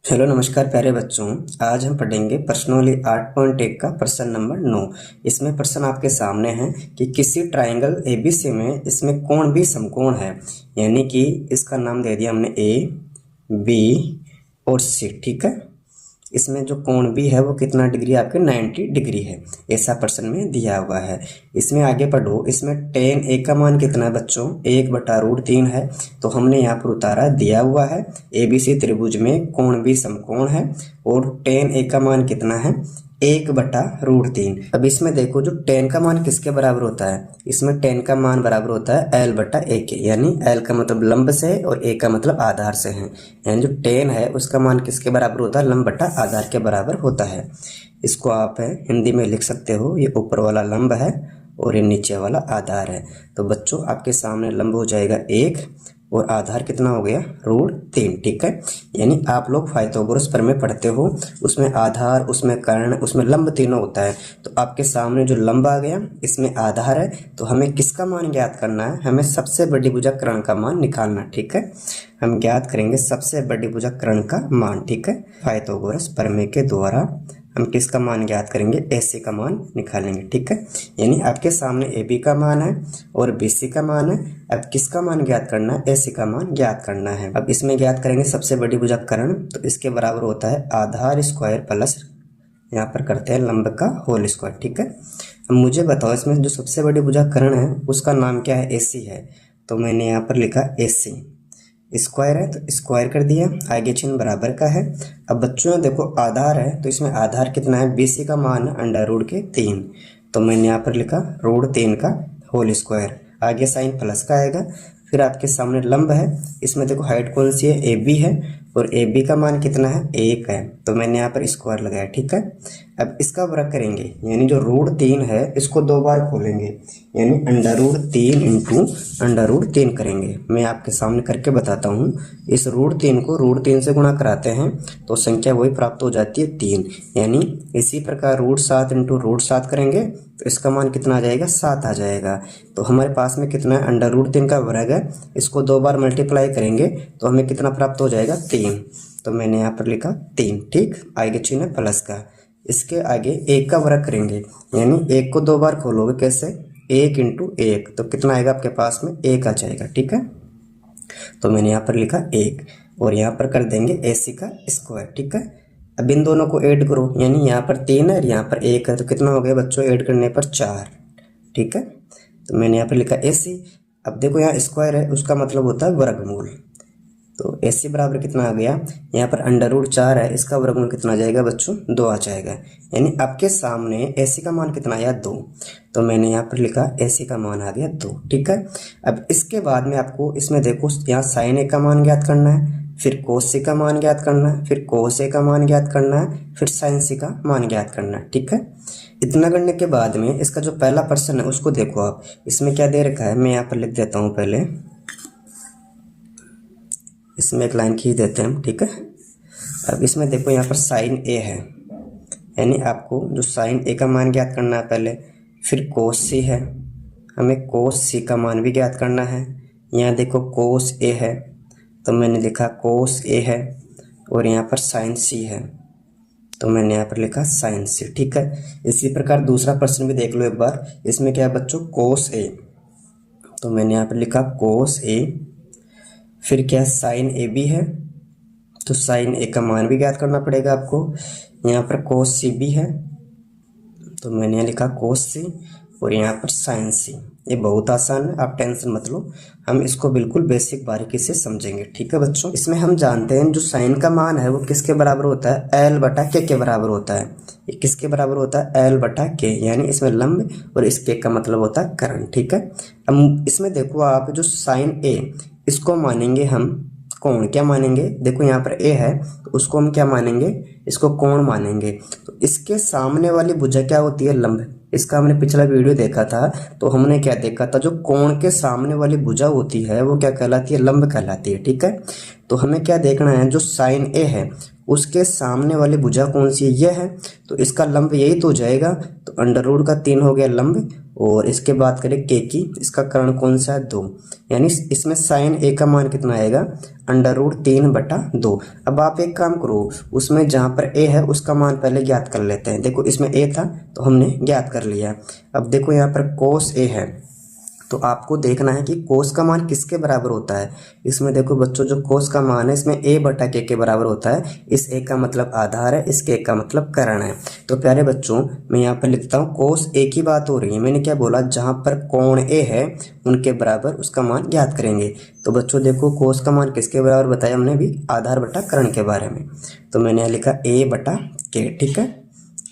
Hello नमस्कार प्यारे बच्चों। आज हम पढ़ेंगे प्रश्नोली 8.1 का प्रश्न नंबर 9। इसमें प्रश्न आपके सामने है कि किसी ट्रायंगल एबीसी में इसमें कोण भी समकोण है, यानी कि इसका नाम दे दिया हमने ए, बी और सी। ठीक है, इसमें जो कोण भी है वो कितना डिग्री आपके 90 डिग्री है, ऐसा प्रश्न में दिया हुआ है। इसमें आगे पढ़ो, इसमें tan ए का मान कितना है बच्चों, 1/√3 है। तो हमने यहाँ पर उतारा दिया हुआ है एबीसी त्रिभुज में कोण भी समकोण है और tan ए का मान कितना है 1/√3। अब इसमें देखो जो tan का मान किसके बराबर होता है, इसमें tan का मान बराबर होता है L/A के, यानी L का मतलब लंब से है और A का मतलब आधार से है। यानी जो tan है उसका मान किसके बराबर होता है, लंब बटा आधार के बराबर होता है। इसको आप हिंदी में लिख सकते हो, ये ऊपर वाला लंब है और ये नीचे वाला आधार है। तो बच्चों आपके सामने लंब हो जाएगा 1 और आधार कितना हो गया √3। ठीक है, यानी आप लोग पाइथागोरस प्रमेय पढ़ते हो, उसमें आधार, उसमें कर्ण, उसमें लंब तीनों होता है। तो आपके सामने जो लंब आ गया इसमें आधार है, तो हमें किसका मान ज्ञात करना है, हमें सबसे बड़ी भुजा कर्ण का मान निकालना। ठीक है, हम ज्ञात करेंगे सबसे बड़ी भुजा कर्ण का मान। ठीक है, पाइथागोरस प्रमेय के द्वारा हम किसका मान ज्ञात करेंगे, AC का मान निकालेंगे। ठीक है, यानी आपके सामने AB का मान है और BC का मान है। अब किसका मान ज्ञात करना है, AC का मान ज्ञात करना है। अब इसमें ज्ञात करेंगे सबसे बड़ी भुजा कर्ण, तो इसके बराबर होता है आधार स्क्वायर प्लस यहाँ पर करते हैं लंब का होल स्क्वायर। ठीक है, अब मुझे बताओ इसमें जो सबसे बड़ी भुजा कर्ण है उसका नाम क्या है, AC है। तो मैंने यहाँ पर लिखा AC, स्क्वायर है तो स्क्वायर कर दिया, आगे चिन्ह बराबर का है। अब बच्चों देखो आधार है, तो इसमें आधार कितना है, BC का मान √3। तो मैंने यहाँ पर लिखा √3 का होल स्क्वायर, आगे साइन प्लस का आएगा। फिर आपके सामने लंब है, इसमें देखो हाइट कौन सी है, AB है और AB का मान कितना है 1 है, तो मैंने यहाँ पर स्क्वायर लगाया। ठीक है, अब इसका वर्ग करेंगे, यानी जो √3 है इसको 2 बार खोलेंगे, यानी √3 इंटू √3 करेंगे। मैं आपके सामने करके बताता हूँ। इस √3 को √3 से गुणा कराते हैं तो संख्या वही प्राप्त हो जाती है 3। यानी इसी प्रकार √7 इंटू √7 करेंगे तो इसका मान कितना आ जाएगा, 7 आ जाएगा। तो हमारे पास में कितना है, √3 का वर्ग है, इसको 2 बार मल्टीप्लाई करेंगे तो हमें कितना प्राप्त हो जाएगा, 3। तो मैंने यहाँ पर लिखा 3। ठीक, आगे चिन्ह है प्लस का। इसके आगे 1 का वर्ग करेंगे, यानी 1 को 2 बार खोलोगे, कैसे, 1 इंटू 1, तो कितना आएगा आपके पास में 1 आ जाएगा। ठीक है, तो मैंने यहाँ पर लिखा 1 और यहाँ पर कर देंगे AC का स्क्वायर। ठीक है, अब इन दोनों को ऐड करो, यानी यहाँ पर 3 है और यहाँ पर 1 है, तो कितना हो गया बच्चों, ऐड करने पर 4। ठीक है, तो मैंने यहाँ पर लिखा AC। अब देखो यहाँ स्क्वायर है, उसका मतलब होता है वर्गमूल, तो AC बराबर कितना आ गया, यहाँ पर √4 है, इसका वर्गमूल कितना आ जाएगा बच्चों, 2 आ जाएगा। यानी आपके सामने AC का मान कितना आया, 2। तो मैंने यहाँ पर लिखा AC का मान आ गया 2। ठीक है, अब इसके बाद में आपको इसमें देखो यहाँ sin A का मान ज्ञात करना है, फिर cos C का मान ज्ञात करना है, फिर cos A का मान ज्ञात करना है, फिर sin C का मान ज्ञात करना है। ठीक है, इतना करने के बाद में इसका जो पहला प्रश्न है उसको देखो आप, इसमें क्या दे रखा है, मैं यहाँ पर लिख देता हूँ पहले, इसमें एक लाइन खींच देते हैं हम। ठीक है, अब इसमें देखो यहाँ पर sin A है, यानी आपको जो sin A का मान ज्ञात करना है पहले, फिर cos C है, हमें cos C का मान भी ज्ञात करना है। यहाँ देखो cos A है, तो मैंने लिखा cos A है, और यहाँ पर sin C है, तो मैंने यहाँ पर लिखा sin C। ठीक है, इसी प्रकार दूसरा प्रश्न भी देख लो एक बार। इसमें क्या है बच्चों, cos A, तो मैंने यहाँ पर लिखा cos A, फिर क्या sin AB है, तो sin A का मान भी ज्ञात करना पड़ेगा आपको। यहाँ पर cos C भी है, तो मैंने यहाँ लिखा cos C, और यहाँ पर sin C। ये बहुत आसान है, आप टेंशन मत लो, हम इसको बिल्कुल बेसिक बारीकी से समझेंगे। ठीक है बच्चों, इसमें हम जानते हैं जो sin का मान है वो किसके बराबर होता है, L/K के बराबर होता है। ये किसके बराबर होता है, L/K, यानी इसमें लंब और इस K का मतलब होता है कर्ण। ठीक है, अब इसमें देखो आप जो sin A, इसको मानेंगे हम कोण, क्या मानेंगे, देखो यहाँ पर A है तो उसको हम क्या मानेंगे, इसको कोण मानेंगे। तो इसके सामने वाली भुजा क्या होती है, लंब। इसका हमने पिछला वीडियो देखा था, तो हमने क्या देखा था, जो कोण के सामने वाली भुजा होती है वो क्या कहलाती है, लंब कहलाती है। ठीक है, तो हमें क्या देखना है, जो sin A है उसके सामने वाली भुजा कौन सी है, यह है, तो इसका लंब यही तो हो जाएगा। तो √3 हो गया लंब और इसके बात करें के की, इसका कर्ण कौन सा है 2, यानी इसमें साइन ए का मान कितना आएगा √3/2। अब आप एक काम करो, उसमें जहाँ पर ए है उसका मान पहले ज्ञात कर लेते हैं। देखो इसमें ए था तो हमने ज्ञात कर लिया। अब देखो यहाँ पर कोस ए है, तो आपको देखना है कि कोस का मान किसके बराबर होता है। इसमें देखो बच्चों, जो कोस का मान है इसमें a/k के बराबर होता है। इस a का मतलब आधार है, इस k का मतलब कर्ण है। तो प्यारे बच्चों, मैं यहाँ पर लिखता हूँ कोस a की बात हो रही है। मैंने क्या बोला, जहाँ पर कोण a है उनके बराबर उसका मान ज्ञात करेंगे। तो बच्चों देखो, कोस का मान किसके बराबर बताया हमने अभी, आधार बटा कर्ण के बारे में। तो मैंने यहाँ लिखा a/k, ठीक है।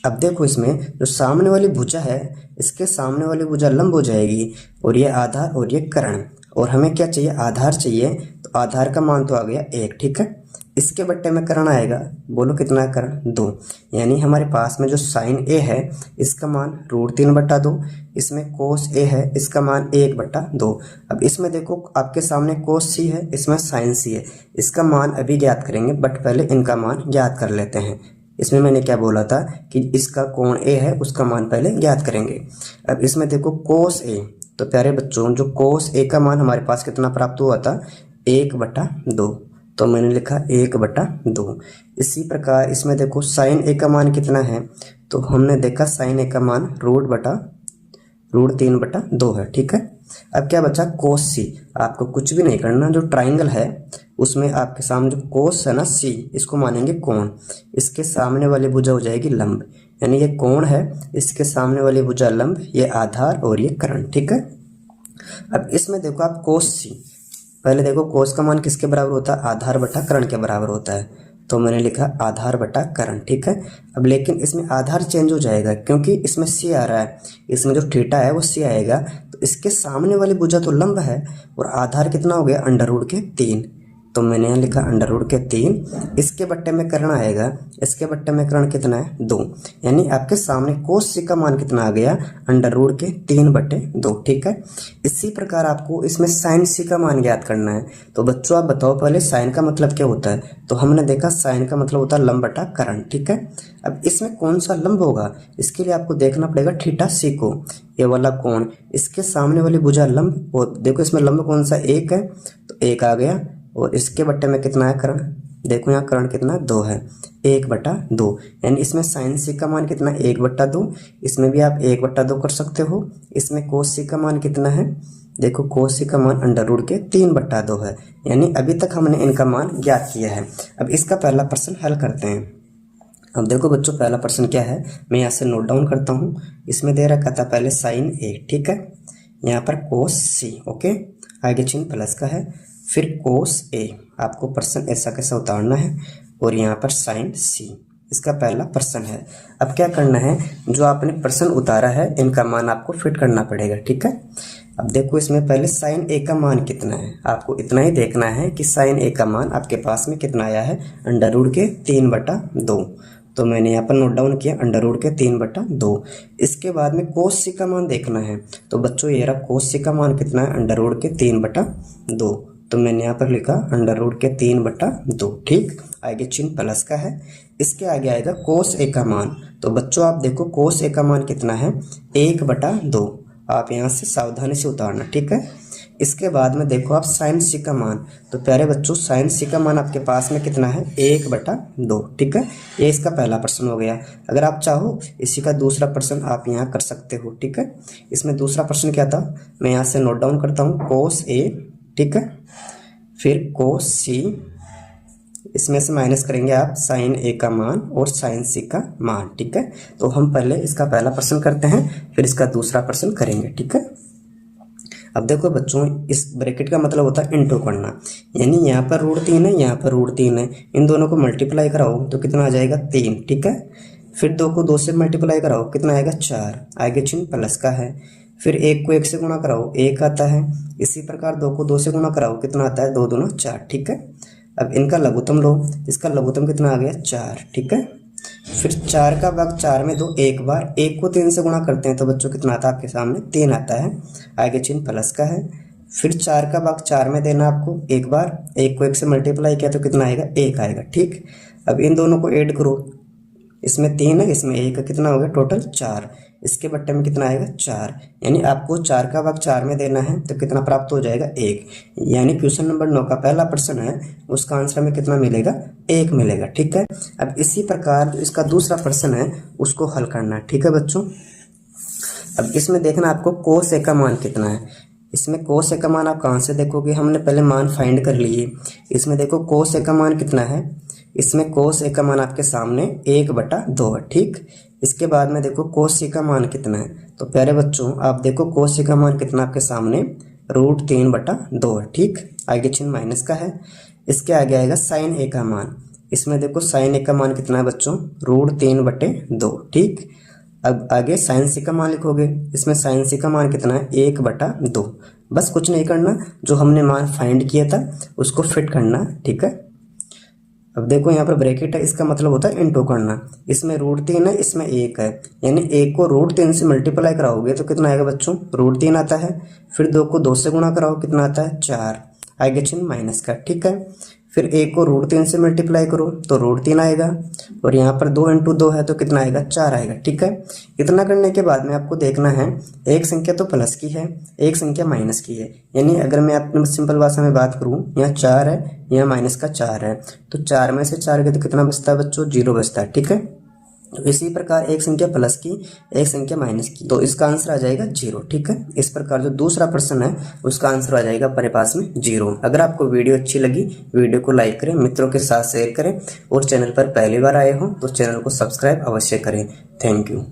अब देखो इसमें जो सामने वाली भुजा है, इसके सामने वाली भुजा लंब हो जाएगी, और ये आधार और ये कर्ण, और हमें क्या चाहिए, आधार चाहिए। तो आधार का मान तो आ गया 1, ठीक है। इसके बट्टे में कर्ण आएगा, बोलो कितना है कर्ण 2, यानी हमारे पास में जो साइन ए है इसका मान √3/2, इसमें कोस ए है इसका मान 1/2। अब इसमें देखो आपके सामने कोस सी है, इसमें साइन सी है, इसका मान अभी ज्ञात करेंगे, बट पहले इनका मान ज्ञात कर लेते हैं। इसमें मैंने क्या बोला था कि इसका कोण ए है उसका मान पहले ज्ञात करेंगे। अब इसमें देखो कोस ए, तो प्यारे बच्चों जो कोस ए का मान हमारे पास कितना प्राप्त हुआ था 1/2, तो मैंने लिखा 1/2। इसी प्रकार इसमें देखो साइन ए का मान कितना है, तो हमने देखा साइन ए का मान √3/2 है, ठीक है। अब क्या बचा, कोस सी। आपको कुछ भी नहीं करना, जो ट्राइंगल है उसमें आपके सामने जो कोस है ना सी, इसको मानेंगे कोण, इसके सामने वाली भुजा हो जाएगी लंब, यानी ये कोण है, इसके सामने वाली भुजा लंब, ये आधार और ये कर्ण, ठीक है। अब इसमें देखो आप कोस सी, पहले देखो कोस का मान किसके बराबर होता है, आधार बटा कर्ण के बराबर होता है, तो मैंने लिखा आधार बटा कर्ण, ठीक है। अब लेकिन इसमें आधार चेंज हो जाएगा क्योंकि इसमें सी आ रहा है, इसमें जो थीटा है वो सी आएगा, तो इसके सामने वाली भुजा तो लंब है और आधार कितना हो गया √3, तो मैंने यहाँ लिखा √3। इसके बट्टे में कर्ण आएगा, इसके बट्टे में कर्ण कितना है 2, यानी आपके सामने कोस सी का मान कितना आ गया √3/2, ठीक है। इसी प्रकार आपको इसमें साइन सी का मान ज्ञात करना है। तो बच्चों आप बताओ पहले साइन का मतलब क्या होता है, तो हमने देखा साइन का मतलब होता है लंब बटा कर्ण, ठीक है। अब इसमें कौन सा लंब होगा, इसके लिए आपको देखना पड़ेगा थीटा सी को, ये वाला कोण, इसके सामने वाली भुजा लंब, और देखो इसमें लंब कौन सा 1 है, तो 1 आ गया, और इसके बट्टे में कितना है कर्ण, देखो यहाँ कर्ण कितना 2 है, 1/2, यानी इसमें साइन सी का मान कितना है 1/2, इसमें भी आप 1/2 कर सकते हो। इसमें कोस सी का मान कितना है, देखो कोस सी का मान √3/2 है, यानी अभी तक हमने इनका मान ज्ञात किया है। अब इसका पहला प्रश्न हल करते हैं। अब देखो बच्चों पहला प्रश्न क्या है, मैं यहाँ से नोट डाउन करता हूँ। इसमें दे रखा था पहले साइन ए, ठीक है, यहाँ पर कोस सी, ओके, आगे चिन्ह प्लस का है, फिर कोस ए, आपको प्रश्न ऐसा कैसा उतारना है, और यहाँ पर साइन सी, इसका पहला प्रश्न है। अब क्या करना है, जो आपने प्रश्न उतारा है इनका मान आपको फिट करना पड़ेगा, ठीक है। अब देखो इसमें पहले साइन ए का मान कितना है, आपको इतना ही देखना है कि साइन ए का मान आपके पास में कितना आया है √3/2, तो मैंने यहाँ पर नोट डाउन किया √3/2। इसके बाद में कोस सी का मान देखना है, तो बच्चों ये रहा कोस सी का मान कितना है √3/2, तो मैंने यहाँ पर लिखा √3/2, ठीक। आगे चिन्ह प्लस का है, इसके आगे आएगा कोस ए का मान, तो बच्चों आप देखो कोस ए का मान कितना है 1/2, आप यहाँ से सावधानी से उतारना, ठीक है। इसके बाद में देखो आप साइन सी का मान, तो प्यारे बच्चों साइन सी का मान आपके पास में कितना है 1/2, ठीक है। ये इसका पहला प्रश्न हो गया। अगर आप चाहो इसी का दूसरा प्रश्न आप यहाँ कर सकते हो, ठीक है। इसमें दूसरा प्रश्न क्या था, मैं यहाँ से नोट डाउन करता हूँ, कोस ए, ठीक है, फिर कोस सी, इसमें से माइनस करेंगे आप साइन ए का मान और साइन सी का मान, ठीक है। तो हम पहले इसका पहला प्रश्न करते हैं, फिर इसका दूसरा प्रश्न करेंगे, ठीक है। अब देखो बच्चों, इस ब्रैकेट का मतलब होता है इंटू करना, यानी यहाँ पर √3 है, यहाँ पर √3 है, इन दोनों को मल्टीप्लाई कराओ तो कितना आ जाएगा 3, ठीक है। फिर 2 को 2 से मल्टीप्लाई कराओ कितना आएगा 4, आगे चिन्ह प्लस का है। फिर 1 को 1 से गुणा कराओ 1 आता है, इसी प्रकार 2 को 2 से गुणा कराओ कितना आता है 2 दूना 4, ठीक है। अब इनका लघुत्तम लो, इसका लघुत्तम कितना आ गया 4, ठीक है। फिर 4 का भाग 4 में 2 एक बार, 1 को 3 से गुणा करते हैं तो बच्चों कितना आता है आपके सामने 3 आता है, आगे चिन्ह प्लस का है। फिर 4 का भाग 4 में देना आपको एक बार, 1 को 1 से मल्टीप्लाई किया तो कितना आएगा 1 आएगा, ठीक। अब इन दोनों को ऐड करो, इसमें 3 है, इसमें 1 है, कितना हो गया टोटल 4, इसके बट्टे में कितना आएगा 4, यानी आपको 4 का भाग 4 में देना है तो कितना प्राप्त हो जाएगा 1, यानी क्वेश्चन नंबर 9 का पहला प्रश्न है उसका आंसर में कितना मिलेगा 1 मिलेगा। ठीक है, अब इसी प्रकार जो इसका दूसरा प्रश्न है उसको हल करना है। ठीक है बच्चों, अब इसमें देखना आपको cos A का मान कितना है। इसमें cos A का मान आप कहाँ से देखोगे, हमने पहले मान फाइंड कर लिए। इसमें देखो cos A का मान कितना है, इसमें cos A का मान आपके सामने 1/2 है। ठीक, इसके बाद में देखो cos C का मान कितना है, तो प्यारे बच्चों आप देखो cos C का मान कितना आपके सामने √3/2 है। ठीक, आगे चिन्ह माइनस का है। इसके आगे आएगा sin A का मान, इसमें देखो sin A का मान कितना है बच्चों √3/2। ठीक, अब आगे sin C का मान लिखोगे, इसमें sin C का मान कितना है 1/2। बस कुछ नहीं करना, जो हमने मान फाइंड किया था उसको फिट करना। ठीक है, अब देखो यहाँ पर ब्रैकेट है, इसका मतलब होता है इनटू करना। इसमें √3 है, इसमें 1 है, यानी 1 को √3 से मल्टीप्लाई कराओगे तो कितना आएगा बच्चों √3 आता है। फिर 2 को 2 से गुणा कराओ, कितना आता है 4, आगे चिन्ह माइनस का। ठीक है, फिर 1 को √3 से मल्टीप्लाई करो तो √3 आएगा, और यहाँ पर 2 × 2 है तो कितना आएगा 4 आएगा। ठीक है, इतना करने के बाद में आपको देखना है एक संख्या तो प्लस की है, एक संख्या माइनस की है। यानी अगर मैं आपको सिंपल भाषा में बात करूँ, यहाँ 4 है, यहाँ माइनस का 4 है, तो 4 में से 4 गए तो कितना बचता है बच्चों 0 बचता है। ठीक है, तो इसी प्रकार एक संख्या प्लस की, एक संख्या माइनस की, तो इसका आंसर आ जाएगा 0। ठीक है, इस प्रकार जो दूसरा प्रश्न है उसका आंसर आ जाएगा अपने पास में 0। अगर आपको वीडियो अच्छी लगी, वीडियो को लाइक करें, मित्रों के साथ शेयर करें, और चैनल पर पहली बार आए हो तो चैनल को सब्सक्राइब अवश्य करें। Thank you.